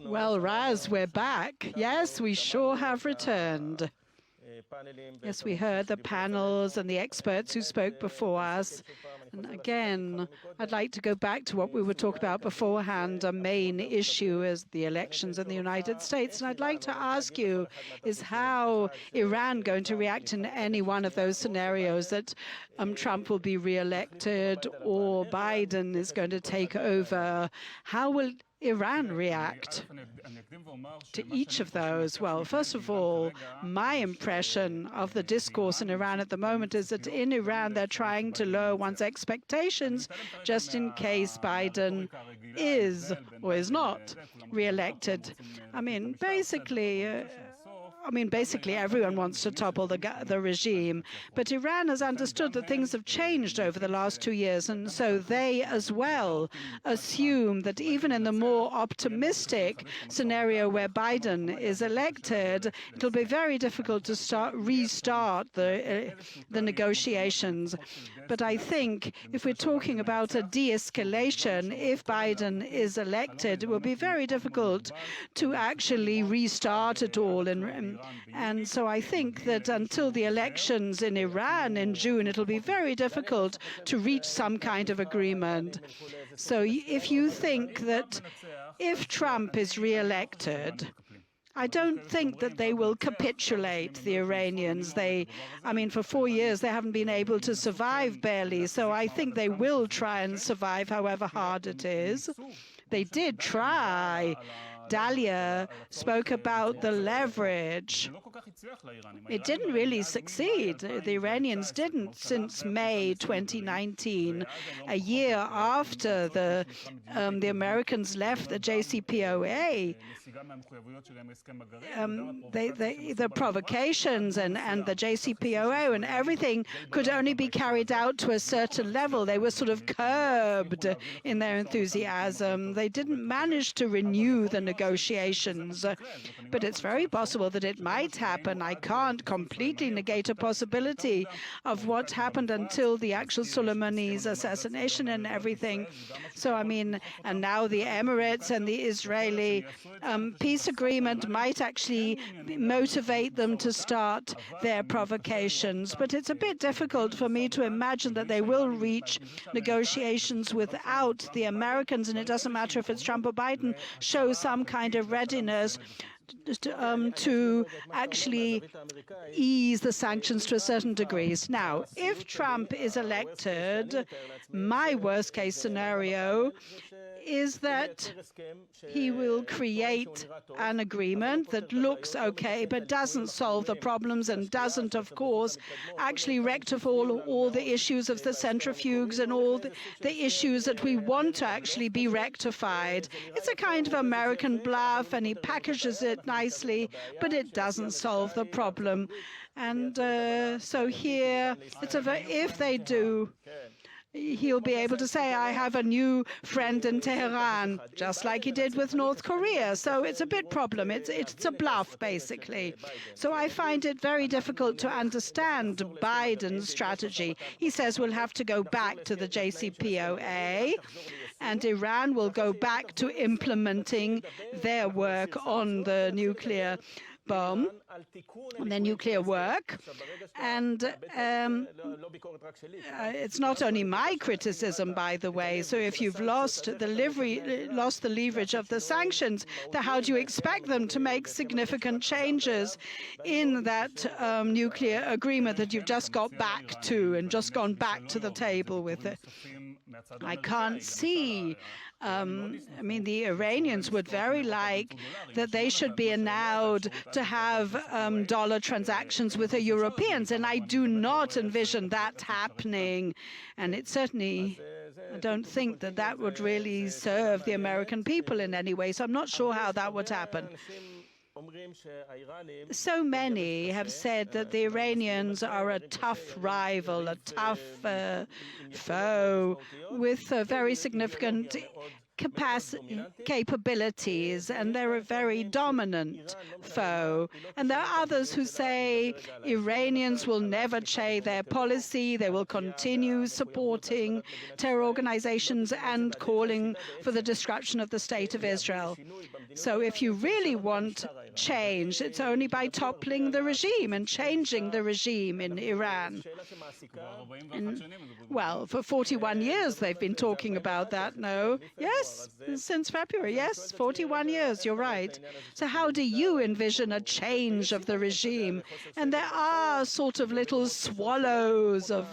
Well, Raz, we're back. Yes, we sure have returned. Yes, we heard the panels and the experts who spoke before us. And again, I'd like to go back to what we were talking about beforehand. A main issue is the elections in the United States. And I'd like to ask you, is how Iran going to react in any one of those scenarios that Trump will be re-elected or Biden is going to take over? How will Iran react to each of those? Well, first of all, my impression of the discourse in Iran at the moment is that in Iran they're trying to lower one's expectations just in case Biden is or is not re-elected. Basically, everyone wants to topple the regime, but Iran has understood that things have changed over the last 2 years, and so they as well assume that even in the more optimistic scenario where Biden is elected, it'll be very difficult to restart the negotiations. But I think if we're talking about a de-escalation, if Biden is elected, it will be very difficult to actually restart it all. And so I think that until the elections in Iran in June, it'll be very difficult to reach some kind of agreement. So if you think that if Trump is re-elected, I don't think that they will capitulate, the Iranians. For 4 years, they haven't been able to survive barely. So I think they will try and survive however hard it is. They did try. Dalia spoke about the leverage. It didn't really succeed. The Iranians didn't since May 2019, a year after the Americans left the JCPOA. The provocations and the JCPOA and everything could only be carried out to a certain level. They were sort of curbed in their enthusiasm. They didn't manage to renew the negotiations, but it's very possible that it might happen. I can't completely negate a possibility of what happened until the actual Soleimani's assassination and everything. So, and now the Emirates and the Israeli peace agreement might actually motivate them to start their provocations. But it's a bit difficult for me to imagine that they will reach negotiations without the Americans, and it doesn't matter if it's Trump or Biden, show some kind of readiness to actually ease the sanctions to a certain degree. Now, if Trump is elected, my worst case scenario is that he will create an agreement that looks okay but doesn't solve the problems and doesn't, of course, actually rectify all the issues of the centrifuges and all the issues that we want to actually be rectified. It's a kind of American bluff, and he packages it nicely, but it doesn't solve the problem. And so here, if they do, he'll be able to say, I have a new friend in Tehran, just like he did with North Korea. So it's a bit problem. It's a bluff, basically. So I find it very difficult to understand Biden's strategy. He says we'll have to go back to the JCPOA, and Iran will go back to implementing their work on the nuclear bomb, on their nuclear work. And it's not only my criticism, by the way. So if you've lost the leverage of the sanctions, then how do you expect them to make significant changes in that nuclear agreement that you've just got back to and just gone back to the table with it? I can't see. The Iranians would very like that they should be allowed to have dollar transactions with the Europeans, and I do not envision that happening. And it certainly, I don't think that that would really serve the American people in any way, so I'm not sure how that would happen. So many have said that the Iranians are a tough rival, a tough foe with very significant capabilities, and they're a very dominant foe. And there are others who say Iranians will never change their policy, they will continue supporting terror organizations and calling for the destruction of the State of Israel. So if you really want change, it's only by toppling the regime and changing the regime in Iran. Well, for 41 years they've been talking about that, no? Yes, since February, yes, 41 years, you're right. So how do you envision a change of the regime? And there are sort of little swallows of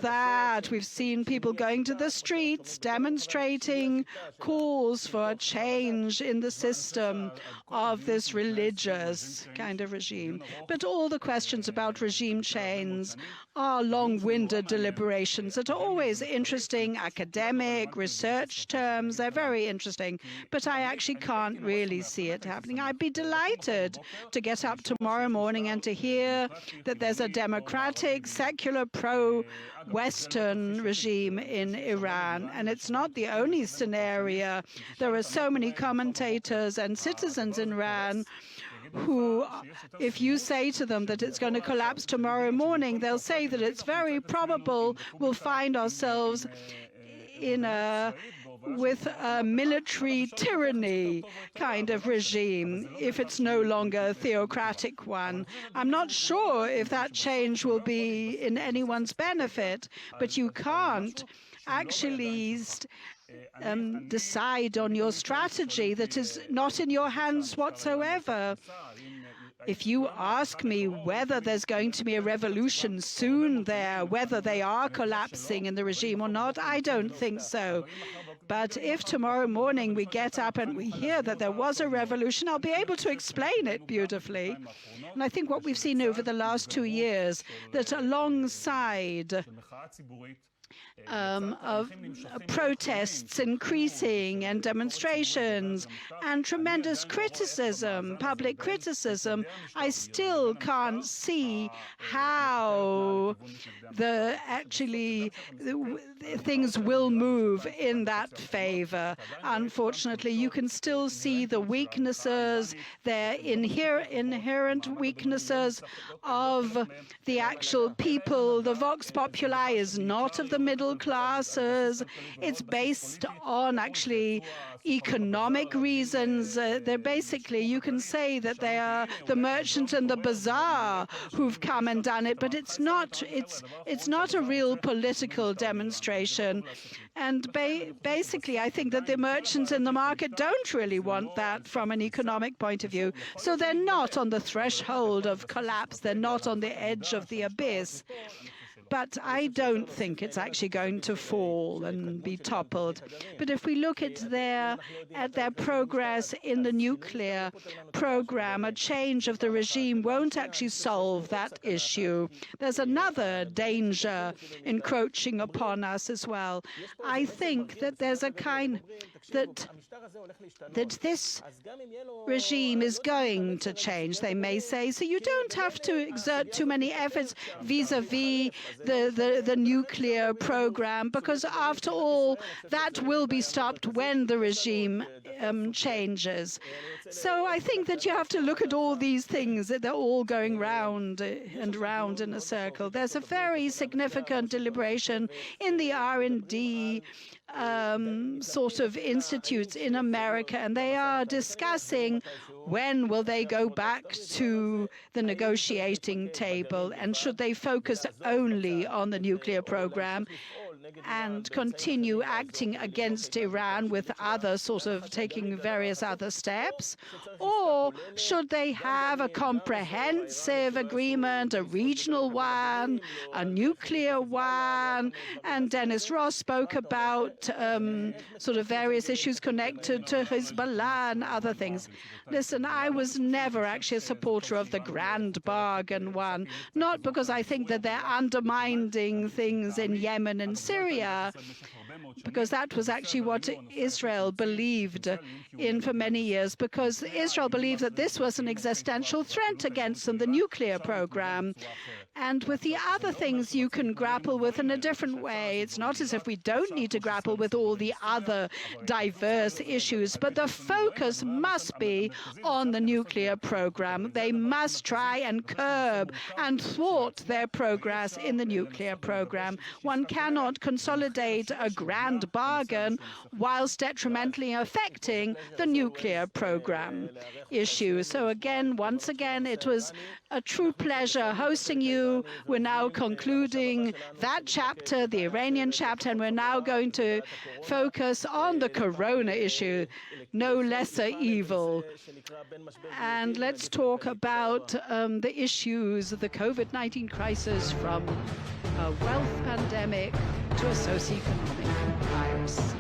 that. We've seen people going to the streets, demonstrating calls for a change in the system of this religious kind of regime. But all the questions about regime change are long-winded deliberations that are always interesting, academic, research terms. They're very interesting, but I actually can't really see it happening. I'd be delighted to get up tomorrow morning and to hear that there's a democratic, secular, pro-Western regime in Iran. And it's not the only scenario. There are so many commentators and citizens in Iran who, if you say to them that it's going to collapse tomorrow morning, they'll say that it's very probable we'll find ourselves with a military tyranny kind of regime if it's no longer a theocratic one. I'm not sure if that change will be in anyone's benefit, but you can't actually decide on your strategy that is not in your hands whatsoever. If you ask me whether there's going to be a revolution soon there, whether they are collapsing in the regime or not, I don't think so. But if tomorrow morning we get up and we hear that there was a revolution, I'll be able to explain it beautifully. And I think what we've seen over the last 2 years, that alongside of protests increasing and demonstrations and tremendous criticism, public criticism, I still can't see how things will move in that favor. Unfortunately, you can still see the weaknesses, their inherent weaknesses of the actual people. The vox populi is not of the middle classes. It's based on actually economic reasons. They're basically, you can say that they are the merchant and the bazaar who've come and done it, but it's not a real political demonstration. And basically, I think that the merchants in the market don't really want that from an economic point of view. So they're not on the threshold of collapse. They're not on the edge of the abyss. But I don't think it's actually going to fall and be toppled. But if we look at their progress in the nuclear program, a change of the regime won't actually solve that issue. There's another danger encroaching upon us as well. I think that there's a kind that this regime is going to change, they may say. So you don't have to exert too many efforts vis-a-vis the nuclear program, because after all, that will be stopped when the regime changes. So I think that you have to look at all these things, that they're all going round and round in a circle. There's a very significant deliberation in the R&D sort of institutes in America, and they are discussing when will they go back to the negotiating table, and should they focus only on the nuclear program and continue acting against Iran with other sort of taking various other steps? Or should they have a comprehensive agreement, a regional one, a nuclear one? And Dennis Ross spoke about sort of various issues connected to Hezbollah and other things. Listen, I was never actually a supporter of the grand bargain one, not because I think that they're undermining things in Yemen and Syria, because that was actually what Israel believed in for many years, because Israel believed that this was an existential threat against them, the nuclear program. And with the other things you can grapple with in a different way. It's not as if we don't need to grapple with all the other diverse issues, but the focus must be on the nuclear program. They must try and curb and thwart their progress in the nuclear program. One cannot consolidate a grand bargain whilst detrimentally affecting the nuclear program issue. So again, once again, it was a true pleasure hosting you. We're now concluding that chapter, the Iranian chapter, and we're now going to focus on the corona issue, no lesser evil. And let's talk about the issues of the COVID-19 crisis, from a wealth pandemic to a socioeconomic virus.